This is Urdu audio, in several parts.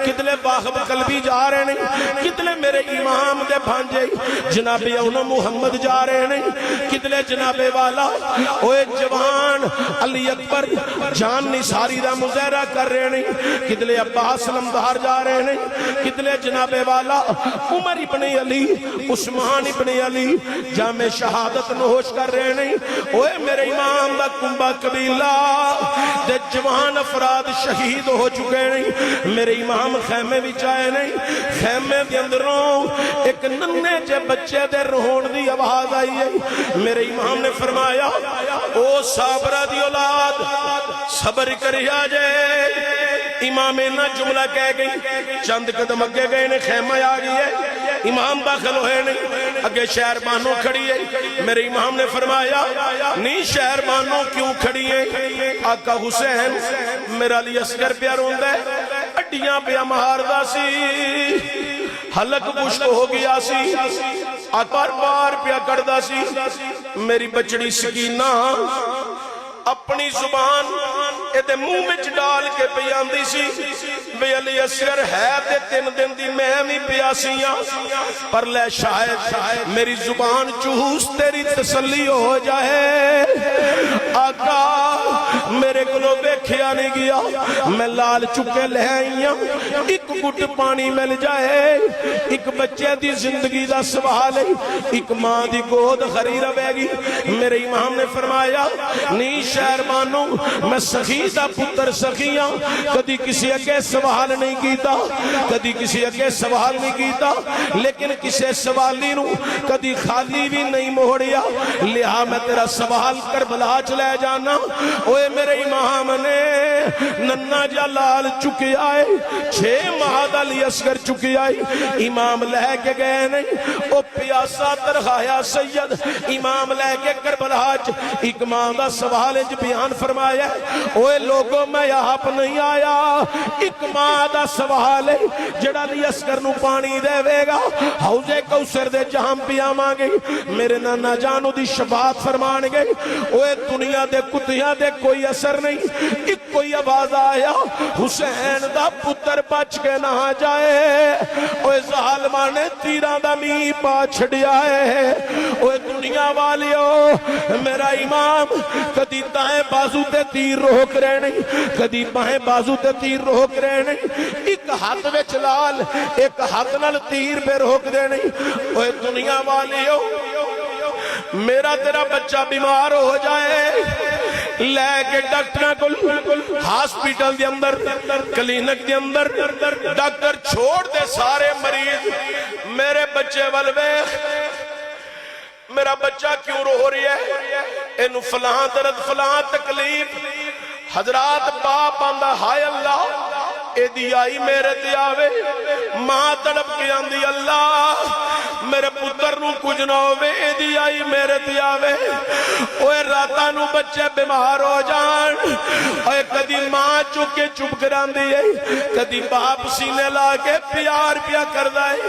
کتنے واہب قلبی جا رہے ہیں، کتنے میرے امام دے بھانجے جناب اون محمد جا رہے ہیں، کتنے جناب والا اوے جوان علی اکبر جان نثاری دا مظاہرہ کر رہے ہیں، کتنے عباس لمدار جا رہے ہیں، کتنے جناب والا عمر ابن علی عثمان ابن علی جامع شہادت نوش کر رہے ہیں۔ اوے میرے امام دا کنبہ قبیلہ دے جوان افراد شہید ہو چکے ہیں، میرے امام خیمے بھی چاہے نہیں، خیمے دے اندروں ایک ننے جے بچے دے رہون دی آواز آئی ہے، میرے امام نے فرمایا او صابرہ دی اولاد صبر کریا جائے۔ امام اینا جملہ کہہ گئی، چند قدم اگے گئے نے خیمہ آ گئی ہے، امام داخل ہوئے نہیں، اگے شہر بانوں کھڑی ہے، میرے امام نے فرمایا نہیں شہر بانوں کیوں کھڑی ہے؟ آقا حسین میرا علی اصغر پیار ہوندہ ہے، اڈیاں پیا مہاردہ سی، حلق پشت ہو گیا سی، آقا بار پیا کردہ سی، میری بچڑی سکینہ اپنی زبان ایدے منہ وچ ڈال کے پیاندی سی، بے علی اصغر ہے تے 3 دن دی میں بھی پیاسیاں، پر لے شاید میری زبان چوس تیری تسلی ہو جائے۔ آقا میرے کلو بیکھیا نہیں گیا، میں لال چکے لے آئیاں، ایک گھٹ پانی مل جائے، ایک بچے دی زندگی دا سوال ہے، ایک ماں دی گود خری روے گی۔ میرے امام نے فرمایا نہیں شہر بانوں میں سخی دا پتر سخیاں، کدی کسی اگے سوال نہیں کیتا، کدی کسی اگے سوال نہیں کیتا، لیکن کسی سوالی نو کدی خالی بھی نہیں موڑیا، لہا میں تیرا سوال کربلا چلے جانا۔ اوے میرے امام نے ننہ جلال چکے آئے، 6 ماہ علی اصغر چکے آئے، امام لے کے گئے نہیں، او پیاسا ترخایا سید امام لے کے کربلا ایک ماہ دا سوال بیان فرمایا ہے، اوے لوگوں میں یہاں پر نہیں آیا، ایک ماہ دا سوال ہے جڑا علی اصغر نو پانی دے وے گا، حوضے کوثر دے جہاں پیا مانگے، میرے نانا جانو دی شفاعت فرمان گئی۔ اوے دنیا دے کتیاں دے کوئی اثر نہیں، ایک کوئی آواز آیا حسین دا پتر بچ کے نہ جائے، اوے ظالمان نے تیران دا می پا چھڑیا ہے۔ اوے دنیا والیو میرا امام کدی دائیں بازو تے تیر روک رہے نہیں، کدی بائیں بازو تے تیر روک رہے نہیں، ایک ہاتھ وچ لال ایک ہاتھ نال تیر پہ روک دے نہیں۔ اوہ دنیا والیو میرا تیرا بچہ بیمار ہو جائے، لے کے ڈاکٹر کو ہاسپیٹل دے اندر کلینک دے اندر ڈاکٹر چھوڑ دے سارے مریض، میرے بچے والوے میرا بچہ کیوں رو رہی ہے، انو فلاں درد فلاں تکلیف، حضرات باپ آندہ ہائے اللہ اے دی آئی میرے دیاوے، ماں تڑپ کے آندھی اللہ میرے پتر نو کچھ نہ ہوئے، اے دی آئی میرے دیاوے، اوے راتا نو بچے بیمار ہو جان، اوے کدی ماں چکے چپ کران دیئے، کدی باپ سینے لا کے پیار پیا کر دائے،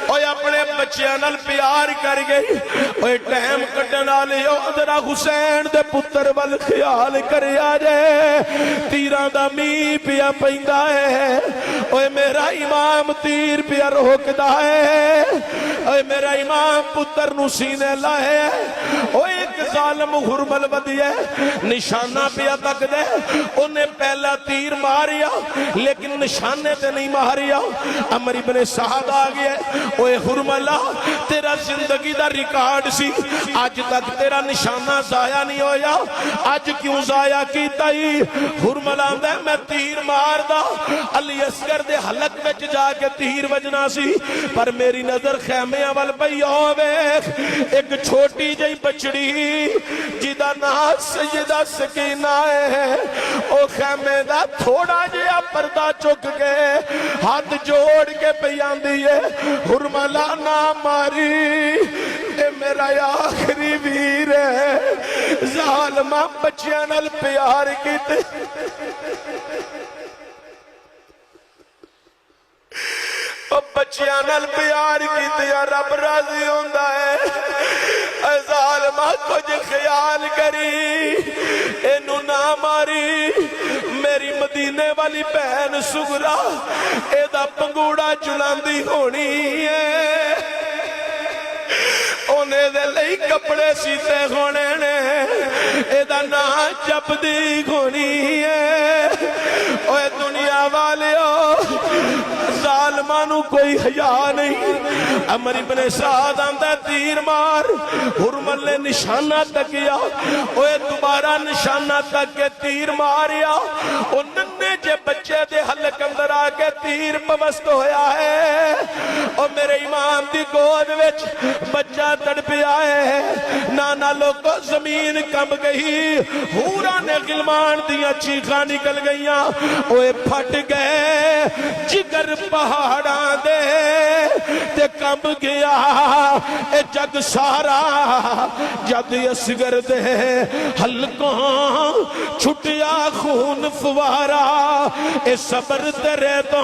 اوے اپنے بچے نال پیار کر گئی، اوے ٹیم کٹن آلے ادھرا حسین دے پتر وال خیال کرے آجے، تیران دا می پیا پہندہ ہے، اوے میرا امام تیر پیا روک دائے، اوے میرا امام پتر نو سینے لائے، اوے ایک ظالم غربل بدیے نشانہ پیا تک دے، انہیں پہلا تیر ماریا لیکن نشانے تے نہیں ماریا، عمر ابن سعد آگئے، اوے غربلہ تیرا زندگی دا ریکارڈ سی، آج تک تیرا نشانہ ضائع نہیں ہویا، آج کیوں ضائع کیتا ہی؟ غربلہ دے میں تیر مار دا، علی اصغر دے حلق وچ جا کے تیر وجنا سی، پر میری نظر خیمے اول پئی ہوئے، ایک چھوٹی جئی بچڑی جیدہ نام سیدہ سکینہ ہے، او خیمے دا تھوڑا جیا پردہ چک کے ہاتھ جوڑ کے پیان دیئے، حرملہ نہ ماری اے میرا آخری ویر ہے، ظالمہ بچیاں نال پیار کیتے بچیاں نال پیار کیتیا رب راضی ہوندہ ہے، اے ظالمہ کچھ خیال کری اینو نہ ماری، میری مدینے والی بہن سغرا اے دا دا پنگوڑا چلاندی ہونی ہے اونے دے لئی کپڑے سیتے ہونے نے ایدہ نا چپدی ہونی ہے اوے دنیا والیو ظالمانو کوئی حیا نہیں عمر ابن سعد آندہ تیر مار حرمل نے نشانہ تکیا اوے دوبارہ نشانہ تک کے تیر ماریا او ننے جے بچے دے حلق اندر آکے تیر پوست ہویا ہے او میرے امام دی گود وچ بچہ تڑپیا ہے نانا لوگو زمین کم گئی ہورا نے غلمان دیا چیخاں نکل گئیاں اوے پھٹ گئے جگر پہاڑاں دے تے کم گیا اے جگ سارا جد اصغر دے حلقوں چھٹیا خون فوارا اے صبر تیرے تو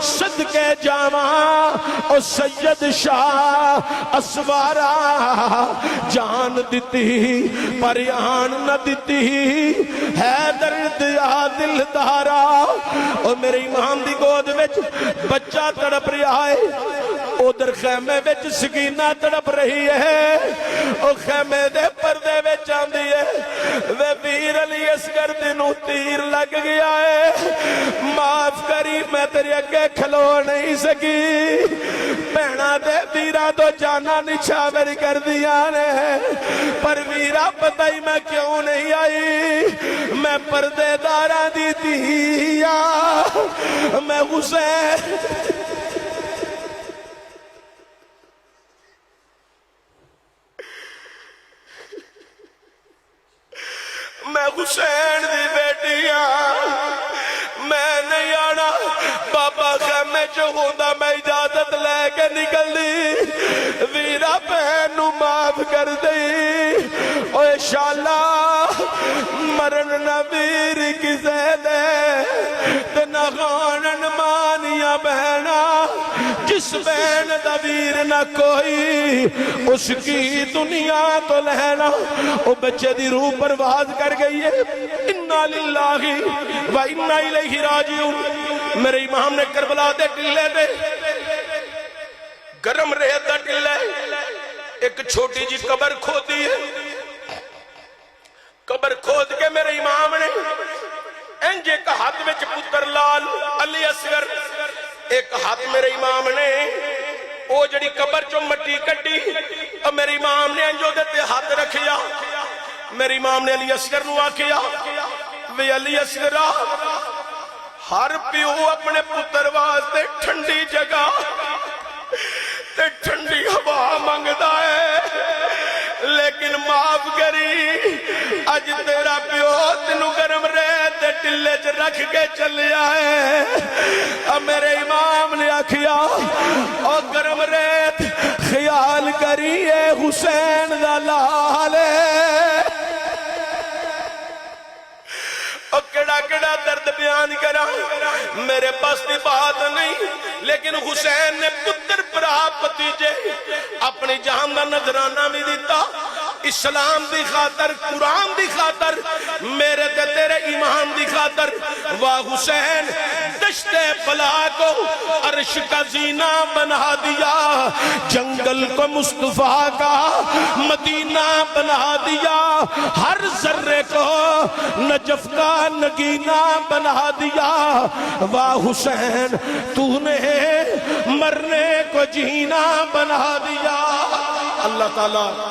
صدقے جاواں او سید شاہ اسوارا جان دیتی پر آن نہ دیتی ہے درد یا دل دارا اور میرے امام دی گود وچ بچہ تڑپ رہا ہے ادھر خیمے وچ سکینہ تڑپ رہی ہے او خیمے دے پردے وچ آندی ہے وے ویر علی اصغر دنوں تیر لگ گیا ہے معاف کری میں تیرے اگے کھلو نہیں سکی بہنا دے ویرہ تو جانا نچھاور کر دیا نے پر ویرہ پتہ ہی میں کیوں نہیں آئی میں پردے دارہ دی دیا میں حسین میں حسین دی بیٹیاں میں نہیں آنا بابا خیمے جو ہوندہ میں اجازت لے کے نکل دی ویرہ بہنو معاف کر دی او انشاءاللہ مرن نہ ویر کسے دے تے نہ غانن مانیا بہنا جس بہن دا ویر نہ کوئی اس کی دنیا تو لہنا او بچے دی روح پرواز کر گئی ہے انا للہ و انا الیہ راجعون میرے امام نے کربلا دے ٹلے دے گرم رہتا ٹلے ایک چھوٹی جی قبر کھودی ہے قبر کھود کے میرے امام نے انجے کا ہاتھ میں پتر لال علی اصغر ایک ہاتھ میرے امام نے او جڑی قبر چو مٹی کٹی اور میرے امام نے انجو دیتے ہاتھ رکھیا میرے امام نے علی اصغر نو آکیا وی علی اصغرہ ہر پیو اپنے پتر واسطے ٹھنڈی جگہ تے ٹھنڈی ہوا منگدا ہے لیکن معاف کری اج تیرا پیو تینو گرم ریت تے ٹلے چ رکھ کے چلیا ہے اب میرے امام نے آکھیا او گرم ریت خیال کریے حسین دا لال کڑا درد بیان کرا میرے پاس دی بات نہیں لیکن حسین نے پتر پرا پتیجے اپنی جہان دا نظرانہ بھی دیتا اسلام دی خاطر قرآن دی خاطر میرے تے تیرے ایمان دی خاطر واہ حسین دشت بلا کو عرش کا زینہ بنا دیا جنگل کو مصطفیٰ کا مدینہ بنا دیا ہر ذرے کو نجف کا نگینہ بنا دیا واہ حسین تو نے مرنے کو جینا بنا دیا اللہ تعالیٰ